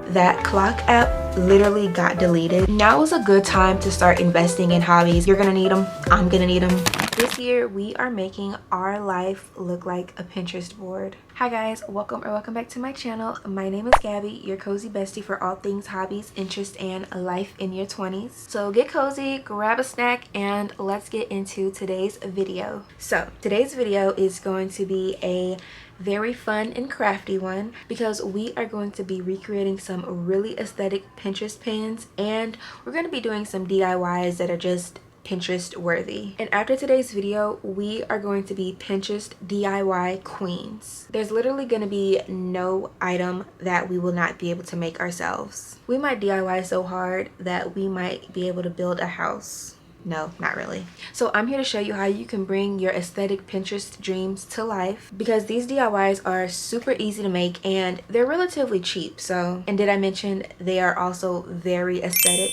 that clock app literally got deleted. Now is a good time to start investing in hobbies. You're gonna need them. I'm gonna need them. This year we are making our life look like a Pinterest board. Hi guys, welcome back to my channel. My name is Gabby, your cozy bestie for all things hobbies, interests, and life in your 20s. So get cozy, grab a snack, and let's get into today's video. So today's video is going to be a very fun and crafty one because we are going to be recreating some really aesthetic Pinterest pins, and we're going to be doing some DIYs that are just Pinterest worthy. And after today's video, we are going to be Pinterest DIY queens. There's literally going to be no item that we will not be able to make ourselves. We might DIY so hard that we might be able to build a house. No, not really. So I'm here to show you how you can bring your aesthetic Pinterest dreams to life, because these DIYs are super easy to make and they're relatively cheap. And did I mention they are also very aesthetic?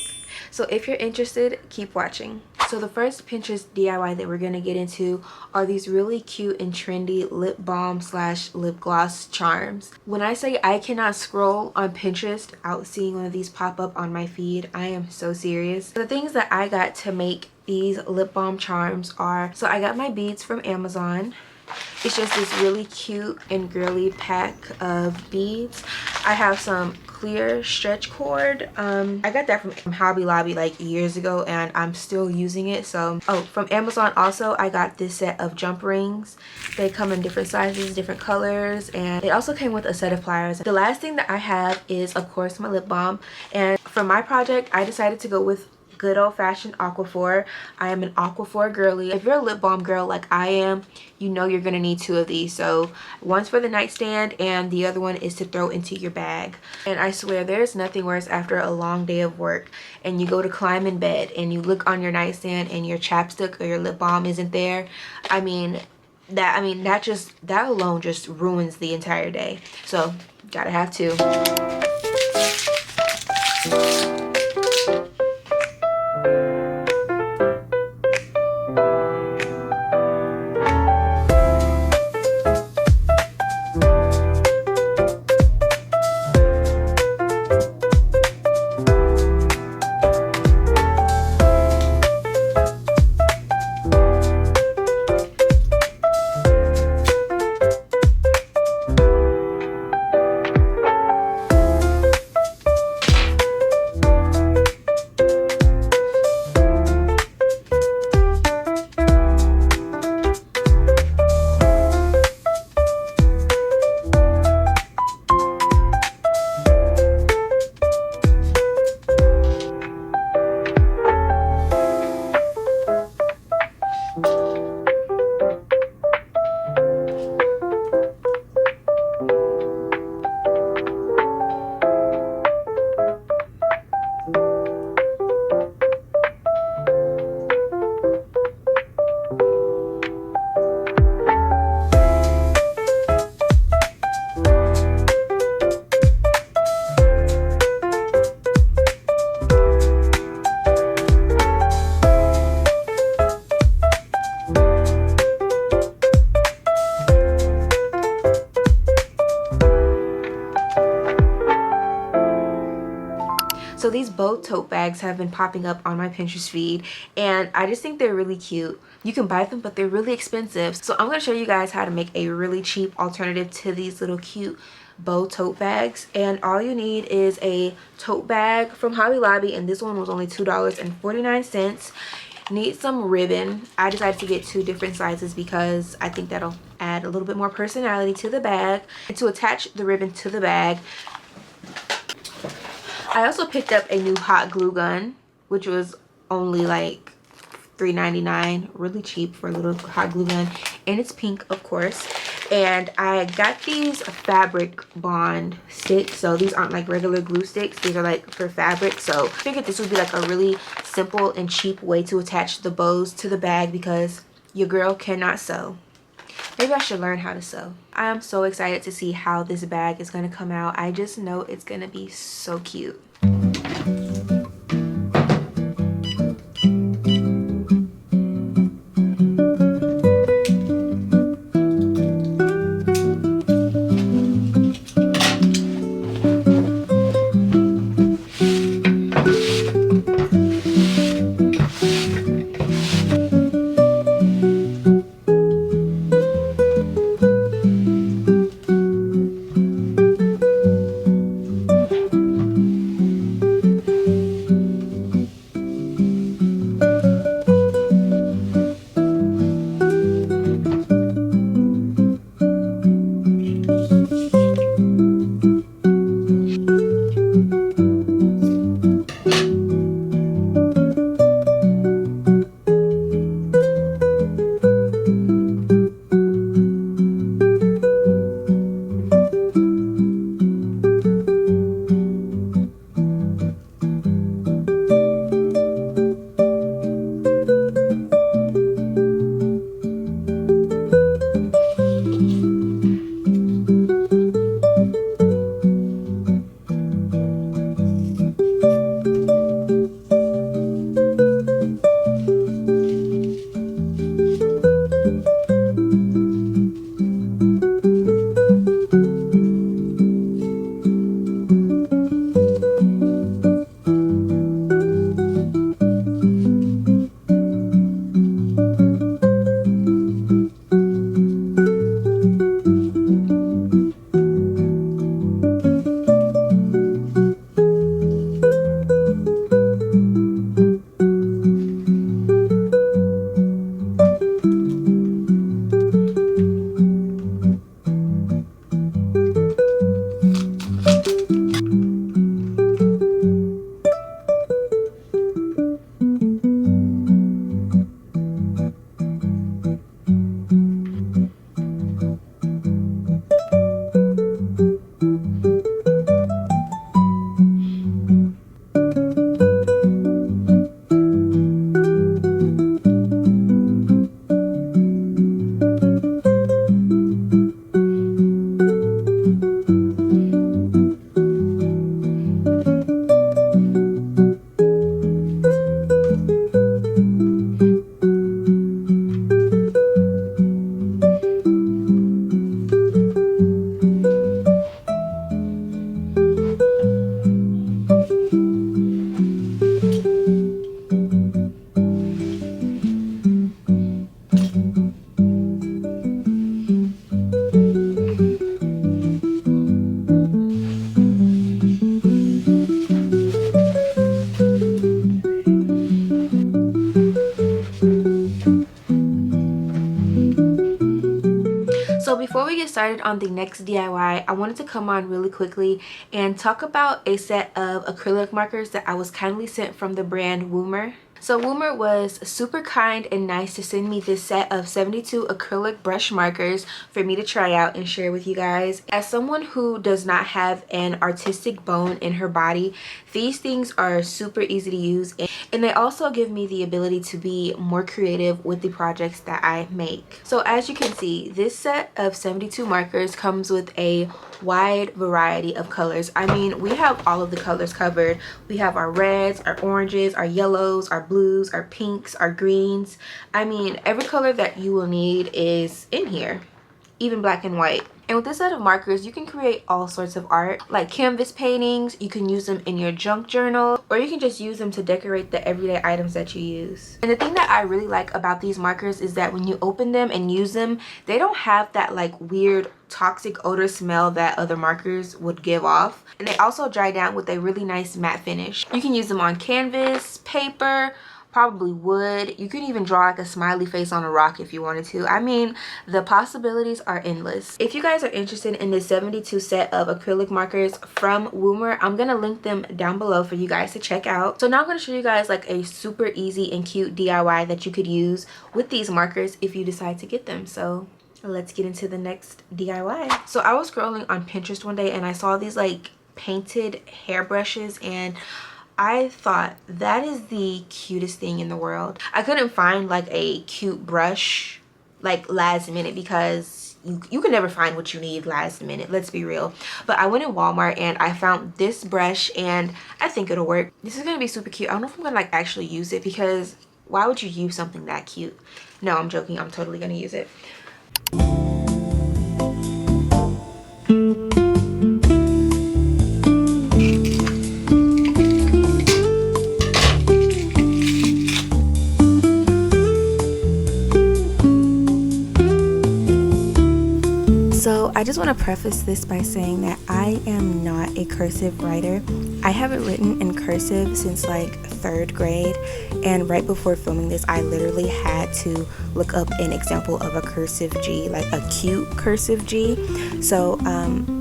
So if you're interested, keep watching. So the first Pinterest DIY that we're going to get into are these really cute and trendy lip balm / lip gloss charms. When I say I cannot scroll on Pinterest without seeing one of these pop up on my feed, I am so serious. The things that I got to make these lip balm charms are, so I got my beads from Amazon. It's just this really cute and girly pack of beads. I have some clear stretch cord. I got that from Hobby Lobby like years ago and I'm still using it. So from Amazon also I got this set of jump rings. They come in different sizes, different colors, and it also came with a set of pliers. The last thing that I have is of course my lip balm, and for my project I decided to go with good old-fashioned Aquaphor. I am an Aquaphor girly. If you're a lip balm girl like I am, you know you're gonna need two of these. So one's for the nightstand and the other one is to throw into your bag. And I swear there's nothing worse after a long day of work and you go to climb in bed and you look on your nightstand and your chapstick or your lip balm isn't there. That alone just ruins the entire day. So gotta have two. So these both tote bags have been popping up on my Pinterest feed and I just think they're really cute. You can buy them, but they're really expensive. So I'm going to show you guys how to make a really cheap alternative to these little cute bow tote bags. And all you need is a tote bag from Hobby Lobby, and this one was only $2.49. Need some ribbon. I decided to get two different sizes because I think that'll add a little bit more personality to the bag. And to attach the ribbon to the bag, I also picked up a new hot glue gun, which was only like $3.99, really cheap for a little hot glue gun, and it's pink of course. And I got these fabric bond sticks, so these aren't like regular glue sticks, these are like for fabric. So I figured this would be like a really simple and cheap way to attach the bows to the bag because your girl cannot sew. Maybe I should learn how to sew. I am so excited to see how this bag is going to come out. I just know it's going to be so cute. before we get started on the next DIY, I wanted to come on really quickly and talk about a set of acrylic markers that I was kindly sent from the brand Woomer. So Woomer was super kind and nice to send me this set of 72 acrylic brush markers for me to try out and share with you guys. As someone who does not have an artistic bone in her body, these things are super easy to use, and they also give me the ability to be more creative with the projects that I make. So as you can see, this set of 72 markers comes with a wide variety of colors. I mean, we have all of the colors covered. We have our reds, our oranges, our yellows, our blues, our pinks, our greens. I mean, every color that you will need is in here, even black and white. And with this set of markers, you can create all sorts of art, like canvas paintings. You can use them in your junk journal, or you can just use them to decorate the everyday items that you use. And the thing that I really like about these markers is that when you open them and use them, they don't have that like weird toxic odor smell that other markers would give off. And they also dry down with a really nice matte finish. You can use them on canvas, paper, probably wood. You could even draw like a smiley face on a rock if you wanted to. I mean, the possibilities are endless. If you guys are interested in this 72 set of acrylic markers from Woomer, I'm gonna link them down below for you guys to check out. So now I'm gonna show you guys like a super easy and cute DIY that you could use with these markers if you decide to get them. So let's get into the next DIY. So I was scrolling on Pinterest one day and I saw these like painted hairbrushes, and I thought that is the cutest thing in the world. I couldn't find like a cute brush like last minute, because you can never find what you need last minute, let's be real. But I went in Walmart and I found this brush, and I think it'll work. This is gonna be super cute. I don't know if I'm gonna like actually use it, because why would you use something that cute? No, I'm joking. I'm totally gonna use it. So I just want to preface this by saying that I am not a cursive writer. I haven't written in cursive since like 3rd grade, and right before filming this I literally had to look up an example of a cursive G, like a cute cursive G. So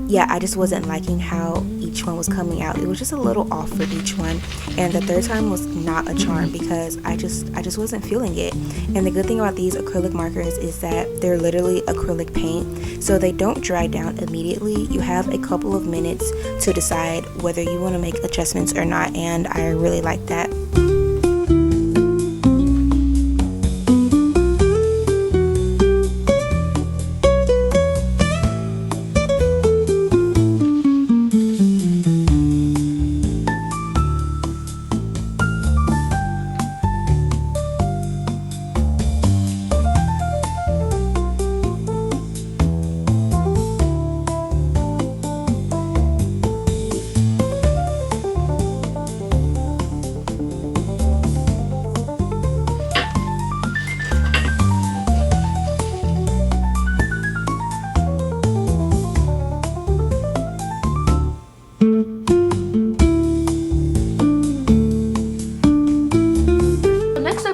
yeah, I just wasn't liking how each one was coming out. It was just a little off for each one, and the 3rd time was not a charm because I just wasn't feeling it. And the good thing about these acrylic markers is that they're literally acrylic paint, so they don't dry down immediately. You have a couple of minutes to decide whether you want to make adjustments or not, and I really like that.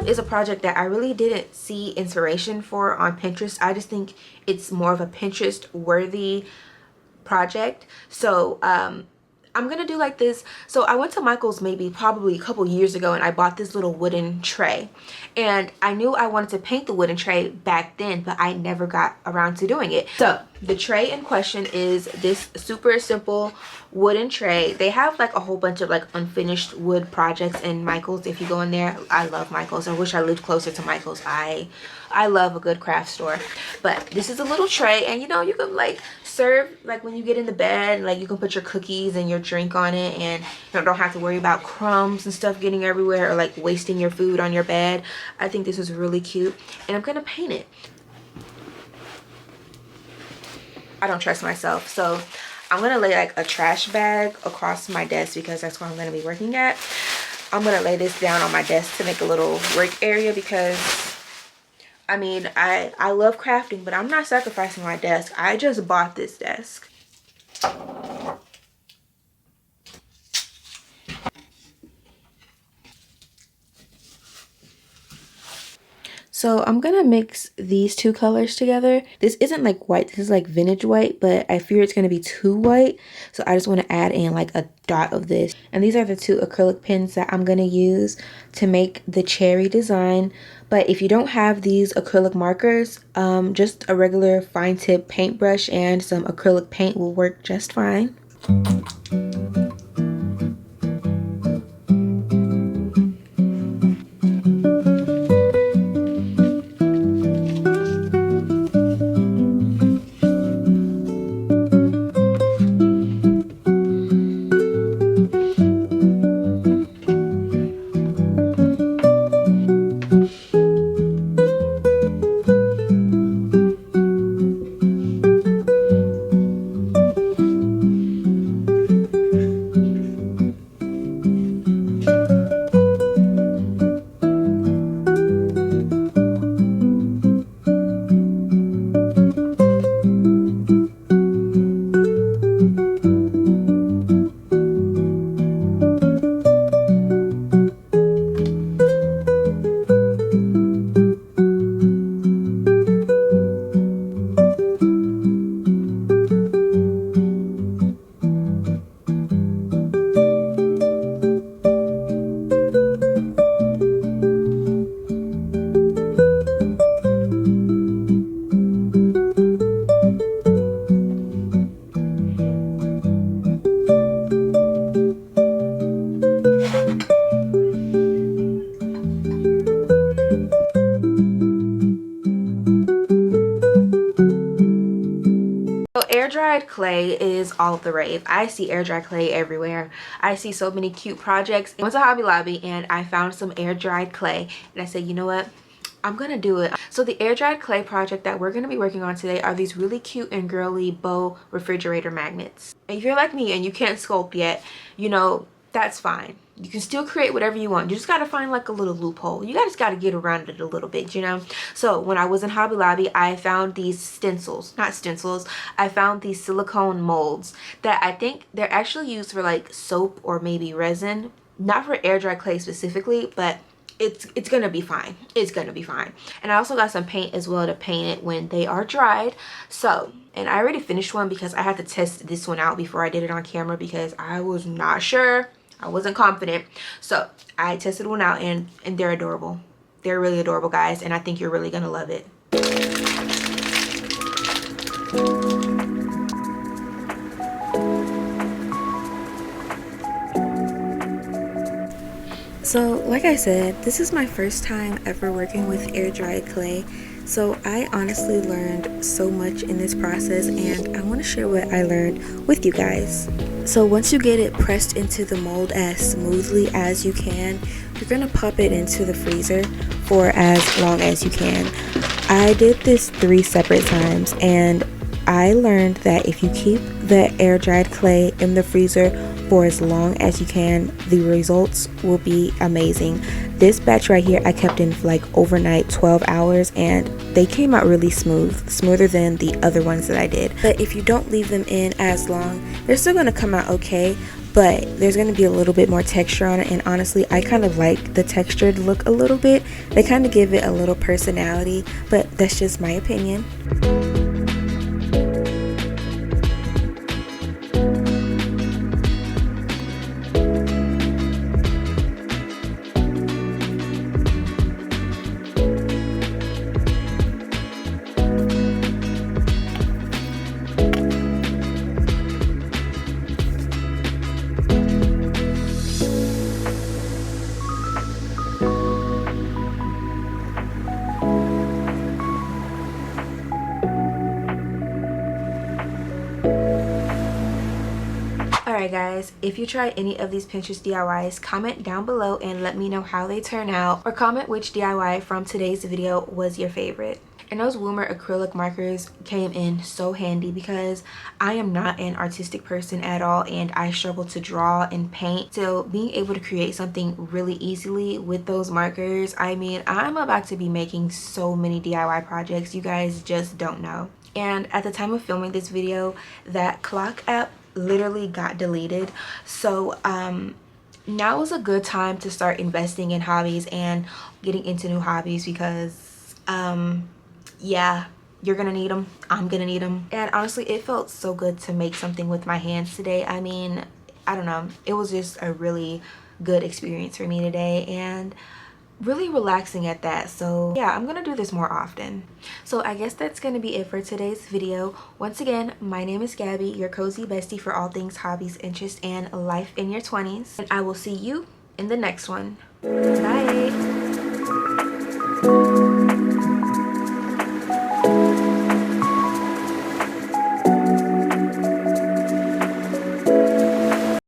Is a project that I really didn't see inspiration for on Pinterest. I just think it's more of a Pinterest worthy project. So I'm gonna do like this. So I went to Michael's probably a couple years ago, and I bought this little wooden tray, and I knew I wanted to paint the wooden tray back then, but I never got around to doing it. So the tray in question is this super simple wooden tray. They have like a whole bunch of like unfinished wood projects in Michael's. If you go in there, I love Michael's. I wish I lived closer to Michael's. I love a good craft store. But this is a little tray, and you know, you can like serve like when you get into bed, like you can put your cookies and your drink on it, and you don't have to worry about crumbs and stuff getting everywhere, or like wasting your food on your bed. I think this is really cute, and I'm gonna paint it. I don't trust myself, so I'm gonna lay like a trash bag across my desk, because that's where I'm gonna be working at. I'm gonna lay this down on my desk to make a little work area, because I mean, I love crafting, but I'm not sacrificing my desk. I just bought this desk. So I'm gonna mix these two colors together. This isn't like white, this is like vintage white, but I fear it's gonna be too white. So I just wanna add in like a dot of this. And these are the two acrylic pens that I'm gonna use to make the cherry design. But if you don't have these acrylic markers, just a regular fine tip paintbrush and some acrylic paint will work just fine. Air dried clay is all the rave. I see air dried clay everywhere. I see so many cute projects. I went to Hobby Lobby and I found some air dried clay and I said, you know what, I'm gonna do it. So the air dried clay project that we're gonna be working on today are these really cute and girly bow refrigerator magnets. And if you're like me and you can't sculpt yet, you know, that's fine. You can still create whatever you want. You just gotta find like a little loophole. You just gotta get around it a little bit, you know. So when I was in Hobby Lobby, I found these stencils, not stencils, I found these silicone molds that I think they're actually used for like soap or maybe resin, not for air dry clay specifically, but it's gonna be fine. It's gonna be fine. And I also got some paint as well to paint it when they are dried. So, and I already finished one because I had to test this one out before I did it on camera because I was not sure. I wasn't confident. So I tested one out and they're adorable. They're really adorable, guys, and I think you're really gonna love it. So like I said, this is my first time ever working with air dried clay. So I honestly learned so much in this process and I want to share what I learned with you guys. So once you get it pressed into the mold as smoothly as you can, you're going to pop it into the freezer for as long as you can. I did this 3 separate times and I learned that if you keep the air dried clay in the freezer for as long as you can, the results will be amazing. This batch right here I kept in for like overnight, 12 hours, and they came out really smooth, smoother than the other ones that I did. But if you don't leave them in as long, they're still going to come out okay, but there's going to be a little bit more texture on it. And honestly, I kind of like the textured look a little bit. They kind of give it a little personality, but that's just my opinion. Alright guys, if you try any of these Pinterest DIYs, comment down below and let me know how they turn out, or comment which DIY from today's video was your favorite. And those Woomer acrylic markers came in so handy because I am not an artistic person at all and I struggle to draw and paint. So being able to create something really easily with those markers, I mean, I'm about to be making so many DIY projects you guys just don't know. And at the time of filming this video, that clock app literally got deleted. So now is a good time to start investing in hobbies and getting into new hobbies because Yeah, you're gonna need them, I'm gonna need them. And honestly, it felt so good to make something with my hands today. I mean, I don't know, it was just a really good experience for me today and really relaxing at that. So yeah, I'm gonna do this more often. So I guess that's gonna be it for today's video. Once again, my name is Gabby, your cozy bestie for all things hobbies, interests, and life in your 20s, and I will see you in the next one. Bye.